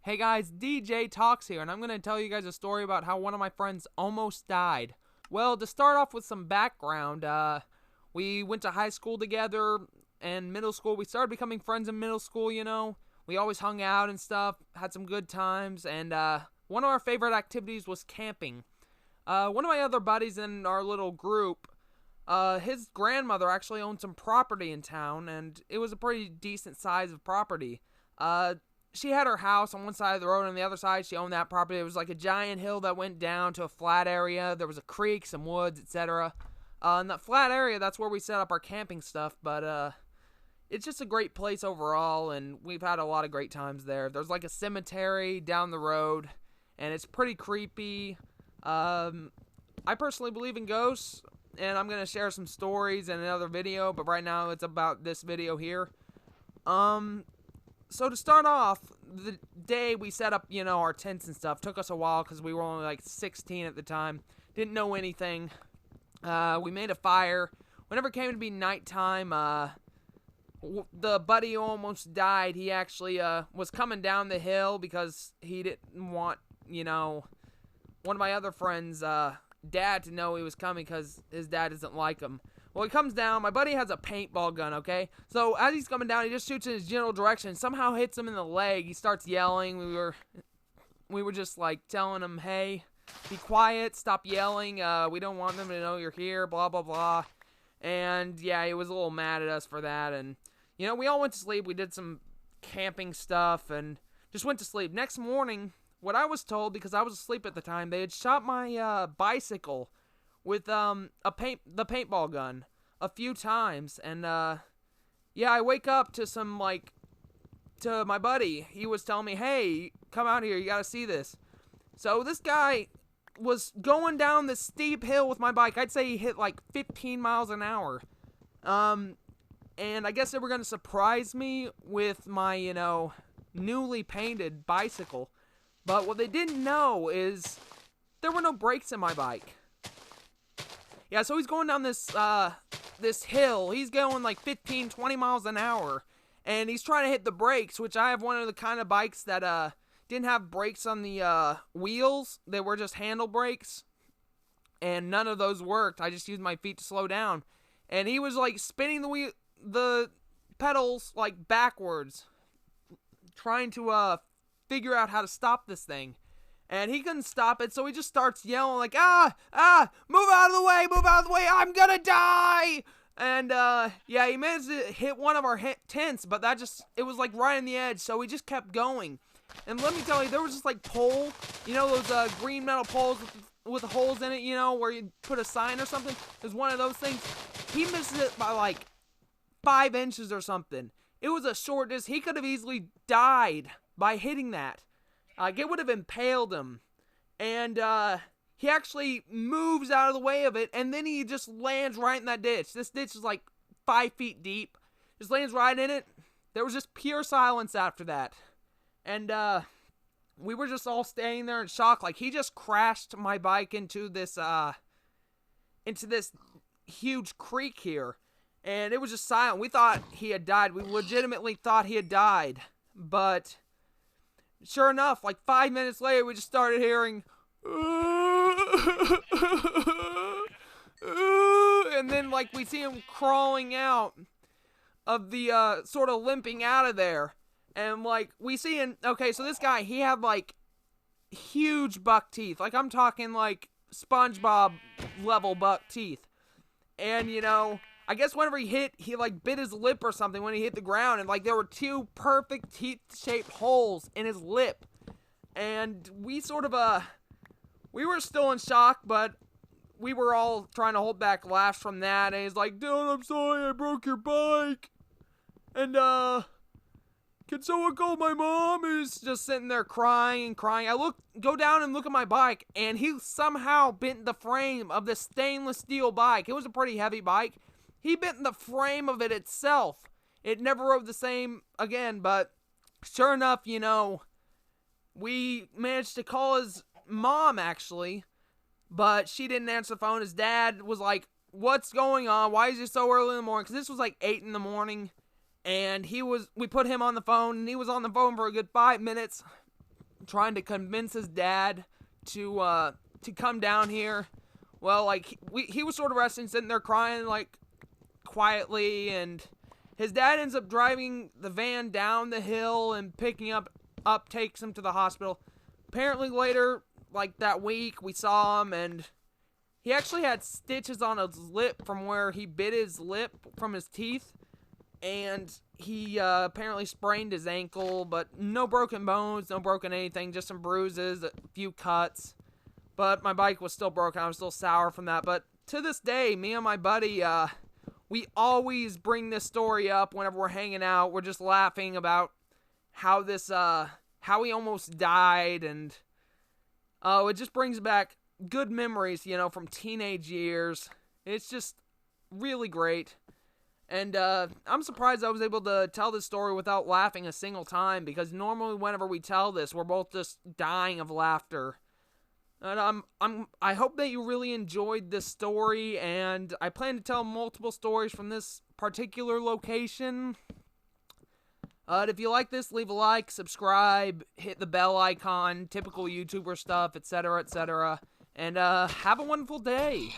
Hey guys, DJ Talks here, and I'm going to tell you guys a story about how one of my friends almost died. Well, to start off with some background, we went to high school together and middle school. We started becoming friends in middle school, you know. We always hung out and stuff, had some good times, and one of our favorite activities was camping. One of my other buddies in our little group, his grandmother actually owned some property in town, and it was a pretty decent size of property. She had her house on one side of the road, and on the other side she owned that property. It was like a giant hill that went down to a flat area. There was a creek, some woods, etc. In that flat area, that's where we set up our camping stuff, but it's just a great place overall, and we've had a lot of great times there. There's like a cemetery down the road, and it's pretty creepy. I personally believe in ghosts, and I'm going to share some stories in another video, but right now it's about this video here. So to start off, the day we set up, our tents and stuff, took us a while because we were only like 16 at the time. Didn't know anything. We made a fire. Whenever it came to be nighttime, the buddy who almost died, he actually was coming down the hill because he didn't want, one of my other friends' dad to know he was coming because his dad doesn't like him. Well, he comes down. My buddy has a paintball gun, okay? So as he's coming down, he just shoots in his general direction. Somehow hits him in the leg. He starts yelling. We were just like telling him, hey, be quiet, stop yelling. We don't want them to know you're here, blah, blah, blah. And yeah, he was a little mad at us for that. And, we all went to sleep. We did some camping stuff and just went to sleep. Next morning, what I was told, because I was asleep at the time, they had shot my bicycle with the paintball gun a few times, and I wake up to to my buddy. He was telling me, hey, come out here, you gotta see this. So this guy was going down this steep hill with my bike. I'd say he hit like 15 miles an hour. And I guess they were gonna surprise me with my, newly painted bicycle. But what they didn't know is there were no brakes in my bike. Yeah, so he's going down this hill. He's going like 15, 20 miles an hour. And he's trying to hit the brakes, which I have one of the kind of bikes that didn't have brakes on the wheels. They were just handle brakes. And none of those worked. I just used my feet to slow down. And he was like spinning the pedals like backwards, trying to figure out how to stop this thing. And he couldn't stop it, so he just starts yelling like, move out of the way, I'm gonna die! And, he managed to hit one of our tents, but it was like right on the edge, so he just kept going. And let me tell you, there was just like pole, those green metal poles with holes in it, where you put a sign or something. There's one of those things. He missed it by like 5 inches or something. It was a short distance. He could have easily died by hitting that. It would have impaled him. And he actually moves out of the way of it, and then he just lands right in that ditch. This ditch is like 5 feet deep. Just lands right in it. There was just pure silence after that. And we were just all standing there in shock. Like, he just crashed my bike into this huge creek here. And it was just silent. We thought he had died. We legitimately thought he had died. But sure enough, like 5 minutes later, we just started hearing, and then like we see him crawling out of the, sort of limping out of there. And like we see him, okay, so this guy, he had like huge buck teeth. Like I'm talking like SpongeBob level buck teeth. And I guess whenever he hit, he like bit his lip or something when he hit the ground, and like there were 2 perfect teeth-shaped holes in his lip. And we sort of we were still in shock, but we were all trying to hold back laughs from that. And he's like, dude, I'm sorry I broke your bike. And can someone call my mom? He's just sitting there crying and crying. I go down and look at my bike, and he somehow bent the frame of the stainless steel bike. It was a pretty heavy bike. He bent the frame of it itself. It never rode the same again, but sure enough, we managed to call his mom, actually, but she didn't answer the phone. His dad was like, what's going on? Why is it so early in the morning? Because this was like 8 in the morning, and we put him on the phone, and he was on the phone for a good 5 minutes, trying to convince his dad to come down here. Well, like he was sort of resting, sitting there crying like quietly, and his dad ends up driving the van down the hill and picking up takes him to the hospital. Apparently later, like that week, we saw him, and he actually had stitches on his lip from where he bit his lip from his teeth, and he apparently sprained his ankle, but no broken bones, no broken anything, just some bruises, a few cuts. But my bike was still broken. I was still sour from that. But to this day, me and my buddy, we always bring this story up whenever we're hanging out. We're just laughing about how he almost died, and it just brings back good memories, from teenage years. It's just really great. And I'm surprised I was able to tell this story without laughing a single time, because normally whenever we tell this, we're both just dying of laughter. And I hope that you really enjoyed this story, and I plan to tell multiple stories from this particular location. If you like this, leave a like, subscribe, hit the bell icon, typical YouTuber stuff, etc., etc. And have a wonderful day.